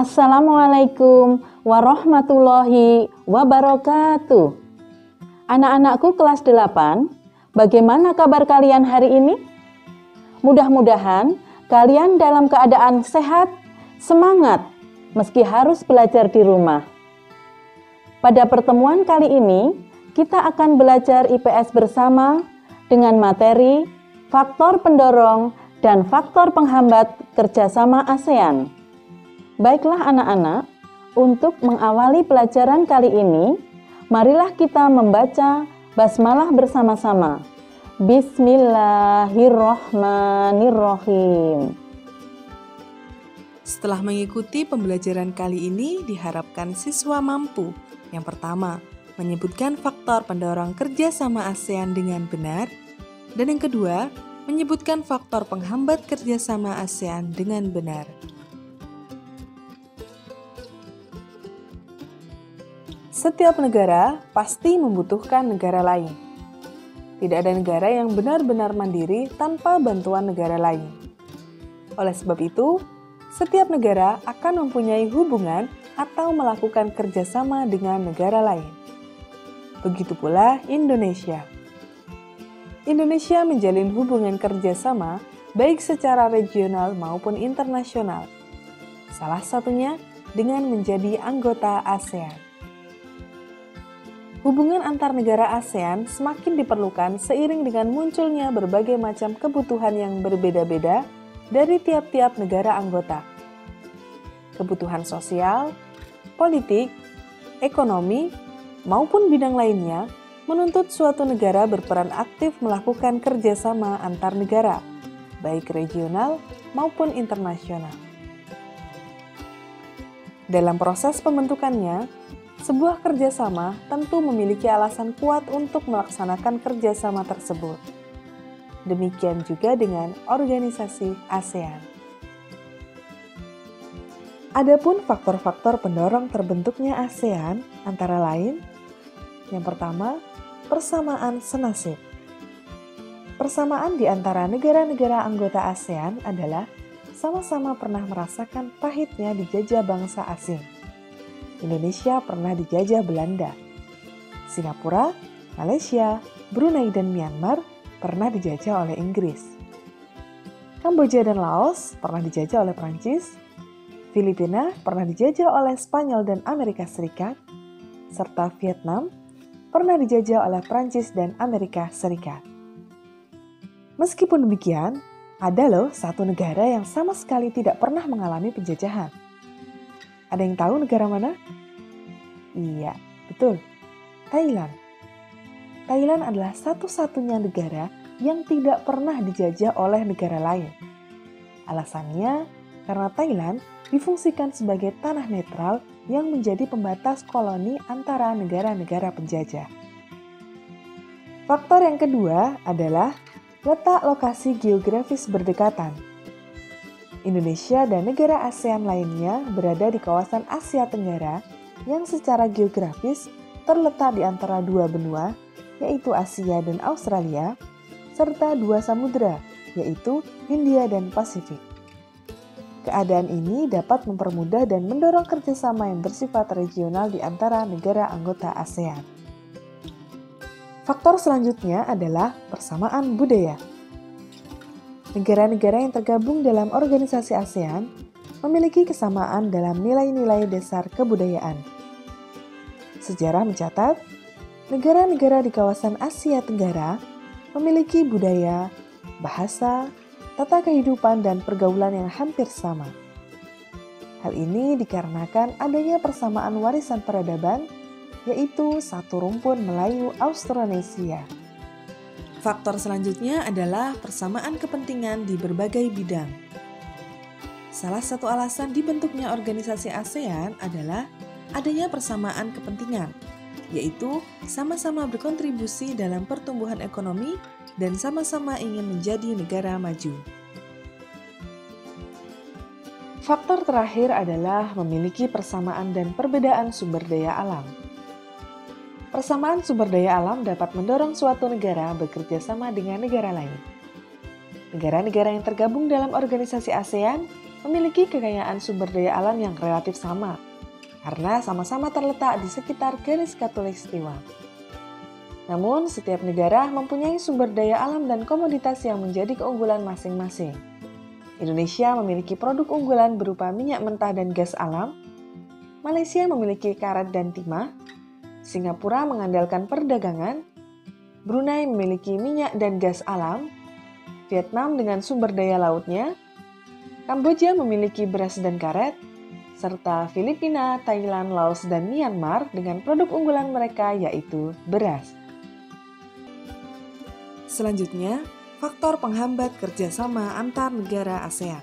Assalamualaikum warahmatullahi wabarakatuh. Anak-anakku kelas 8, bagaimana kabar kalian hari ini? Mudah-mudahan kalian dalam keadaan sehat, semangat, meski harus belajar di rumah. Pada pertemuan kali ini, kita akan belajar IPS bersama dengan materi faktor pendorong dan faktor penghambat kerjasama ASEAN. Baiklah anak-anak, untuk mengawali pelajaran kali ini, marilah kita membaca basmalah bersama-sama. Bismillahirrahmanirrahim. Setelah mengikuti pembelajaran kali ini, diharapkan siswa mampu. Yang pertama, menyebutkan faktor pendorong kerjasama ASEAN dengan benar. Dan yang kedua, menyebutkan faktor penghambat kerjasama ASEAN dengan benar. Setiap negara pasti membutuhkan negara lain. Tidak ada negara yang benar-benar mandiri tanpa bantuan negara lain. Oleh sebab itu, setiap negara akan mempunyai hubungan atau melakukan kerjasama dengan negara lain. Begitu pula Indonesia. Indonesia menjalin hubungan kerjasama baik secara regional maupun internasional. Salah satunya dengan menjadi anggota ASEAN. Hubungan antar negara ASEAN semakin diperlukan seiring dengan munculnya berbagai macam kebutuhan yang berbeda-beda dari tiap-tiap negara anggota. Kebutuhan sosial, politik, ekonomi, maupun bidang lainnya menuntut suatu negara berperan aktif melakukan kerjasama antar negara, baik regional maupun internasional. Dalam proses pembentukannya, sebuah kerjasama tentu memiliki alasan kuat untuk melaksanakan kerjasama tersebut. Demikian juga dengan organisasi ASEAN. Adapun faktor-faktor pendorong terbentuknya ASEAN antara lain, yang pertama, persamaan senasib. Persamaan di antara negara-negara anggota ASEAN adalah sama-sama pernah merasakan pahitnya dijajah bangsa asing. Indonesia pernah dijajah Belanda. Singapura, Malaysia, Brunei, dan Myanmar pernah dijajah oleh Inggris. Kamboja dan Laos pernah dijajah oleh Prancis. Filipina pernah dijajah oleh Spanyol dan Amerika Serikat. Serta Vietnam pernah dijajah oleh Prancis dan Amerika Serikat. Meskipun demikian, ada loh satu negara yang sama sekali tidak pernah mengalami penjajahan. Ada yang tahu negara mana? Iya, betul. Thailand. Thailand adalah satu-satunya negara yang tidak pernah dijajah oleh negara lain. Alasannya, karena Thailand difungsikan sebagai tanah netral yang menjadi pembatas koloni antara negara-negara penjajah. Faktor yang kedua adalah letak lokasi geografis berdekatan. Indonesia dan negara ASEAN lainnya berada di kawasan Asia Tenggara yang secara geografis terletak di antara dua benua, yaitu Asia dan Australia, serta dua samudera, yaitu Hindia dan Pasifik. Keadaan ini dapat mempermudah dan mendorong kerjasama yang bersifat regional di antara negara anggota ASEAN. Faktor selanjutnya adalah persamaan budaya. Negara-negara yang tergabung dalam organisasi ASEAN memiliki kesamaan dalam nilai-nilai dasar kebudayaan. Sejarah mencatat, negara-negara di kawasan Asia Tenggara memiliki budaya, bahasa, tata kehidupan, dan pergaulan yang hampir sama. Hal ini dikarenakan adanya persamaan warisan peradaban, yaitu satu rumpun Melayu Austronesia. Faktor selanjutnya adalah persamaan kepentingan di berbagai bidang. Salah satu alasan dibentuknya organisasi ASEAN adalah adanya persamaan kepentingan, yaitu sama-sama berkontribusi dalam pertumbuhan ekonomi dan sama-sama ingin menjadi negara maju. Faktor terakhir adalah memiliki persamaan dan perbedaan sumber daya alam. Persamaan sumber daya alam dapat mendorong suatu negara bekerja sama dengan negara lain. Negara-negara yang tergabung dalam organisasi ASEAN memiliki kekayaan sumber daya alam yang relatif sama, karena sama-sama terletak di sekitar garis khatulistiwa. Namun, setiap negara mempunyai sumber daya alam dan komoditas yang menjadi keunggulan masing-masing. Indonesia memiliki produk unggulan berupa minyak mentah dan gas alam, Malaysia memiliki karet dan timah, Singapura mengandalkan perdagangan, Brunei memiliki minyak dan gas alam, Vietnam dengan sumber daya lautnya, Kamboja memiliki beras dan karet, serta Filipina, Thailand, Laos, dan Myanmar dengan produk unggulan mereka yaitu beras. Selanjutnya, faktor penghambat kerjasama antar negara ASEAN.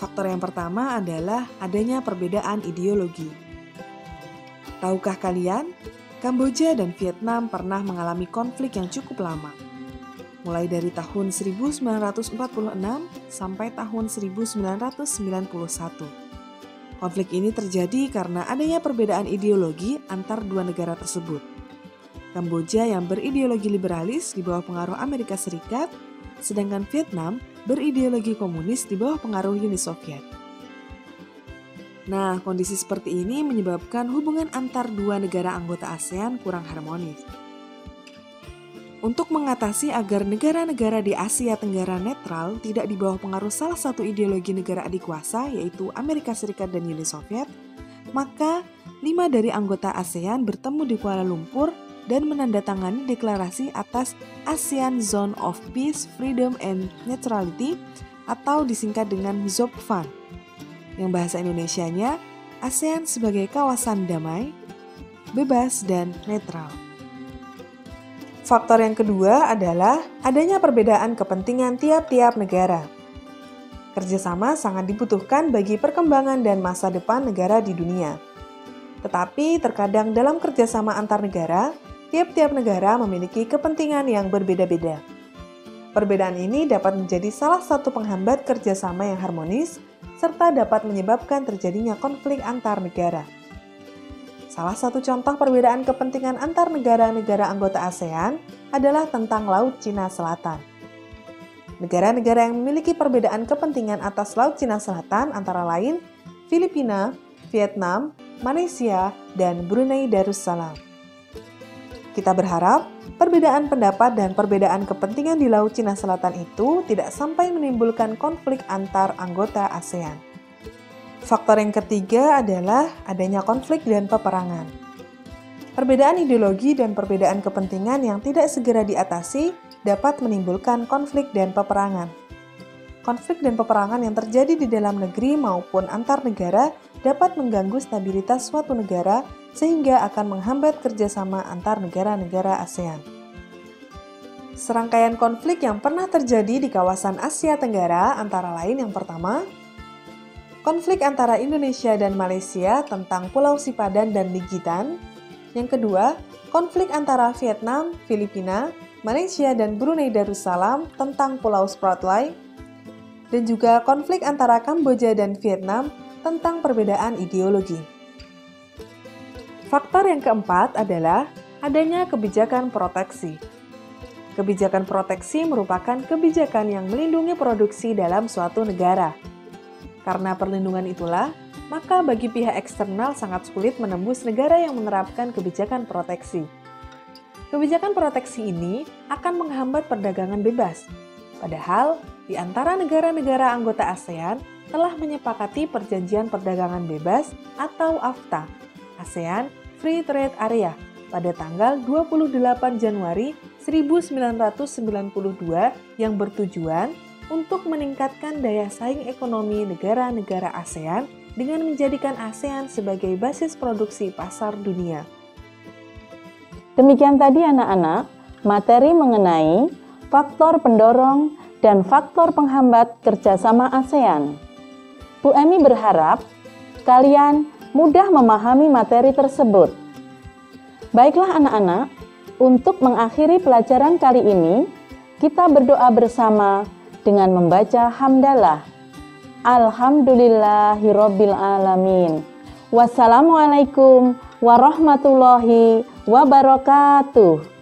Faktor yang pertama adalah adanya perbedaan ideologi. Tahukah kalian, Kamboja dan Vietnam pernah mengalami konflik yang cukup lama, mulai dari tahun 1946 sampai tahun 1991. Konflik ini terjadi karena adanya perbedaan ideologi antar dua negara tersebut. Kamboja yang berideologi liberalis di bawah pengaruh Amerika Serikat, sedangkan Vietnam berideologi komunis di bawah pengaruh Uni Soviet. Nah, kondisi seperti ini menyebabkan hubungan antar dua negara anggota ASEAN kurang harmonis. Untuk mengatasi agar negara-negara di Asia Tenggara netral tidak di bawah pengaruh salah satu ideologi negara adikuasa, yaitu Amerika Serikat dan Uni Soviet, maka 5 dari anggota ASEAN bertemu di Kuala Lumpur dan menandatangani deklarasi atas ASEAN Zone of Peace, Freedom, and Neutrality atau disingkat dengan ZOPFAN, yang bahasa Indonesianya ASEAN sebagai kawasan damai, bebas, dan netral. Faktor yang kedua adalah adanya perbedaan kepentingan tiap-tiap negara. Kerjasama sangat dibutuhkan bagi perkembangan dan masa depan negara di dunia. Tetapi terkadang dalam kerjasama antar negara, tiap-tiap negara memiliki kepentingan yang berbeda-beda. Perbedaan ini dapat menjadi salah satu penghambat kerjasama yang harmonis, serta dapat menyebabkan terjadinya konflik antar negara. Salah satu contoh perbedaan kepentingan antar negara-negara anggota ASEAN adalah tentang Laut Cina Selatan. Negara-negara yang memiliki perbedaan kepentingan atas Laut Cina Selatan antara lain Filipina, Vietnam, Malaysia, dan Brunei Darussalam. Kita berharap perbedaan pendapat dan perbedaan kepentingan di Laut Cina Selatan itu tidak sampai menimbulkan konflik antar anggota ASEAN. Faktor yang ketiga adalah adanya konflik dan peperangan. Perbedaan ideologi dan perbedaan kepentingan yang tidak segera diatasi dapat menimbulkan konflik dan peperangan. Konflik dan peperangan yang terjadi di dalam negeri maupun antar negara dapat mengganggu stabilitas suatu negara sehingga akan menghambat kerjasama antar negara-negara ASEAN. Serangkaian konflik yang pernah terjadi di kawasan Asia Tenggara antara lain yang pertama, konflik antara Indonesia dan Malaysia tentang Pulau Sipadan dan Ligitan. Yang kedua, konflik antara Vietnam, Filipina, Malaysia, dan Brunei Darussalam tentang Pulau Spratly. Dan juga konflik antara Kamboja dan Vietnam tentang perbedaan ideologi. Faktor yang keempat adalah adanya kebijakan proteksi. Kebijakan proteksi merupakan kebijakan yang melindungi produksi dalam suatu negara. Karena perlindungan itulah, maka bagi pihak eksternal sangat sulit menembus negara yang menerapkan kebijakan proteksi. Kebijakan proteksi ini akan menghambat perdagangan bebas. Padahal, di antara negara-negara anggota ASEAN telah menyepakati Perjanjian Perdagangan Bebas atau AFTA, ASEAN Free Trade Area, pada tanggal 28 Januari 1992 yang bertujuan untuk meningkatkan daya saing ekonomi negara-negara ASEAN dengan menjadikan ASEAN sebagai basis produksi pasar dunia. Demikian tadi anak-anak, materi mengenai faktor pendorong dan faktor penghambat kerjasama ASEAN. Bu Emi berharap kalian mudah memahami materi tersebut. Baiklah anak-anak, untuk mengakhiri pelajaran kali ini, kita berdoa bersama dengan membaca hamdalah. Alhamdulillahirabbil alamin. Wassalamualaikum warahmatullahi wabarakatuh.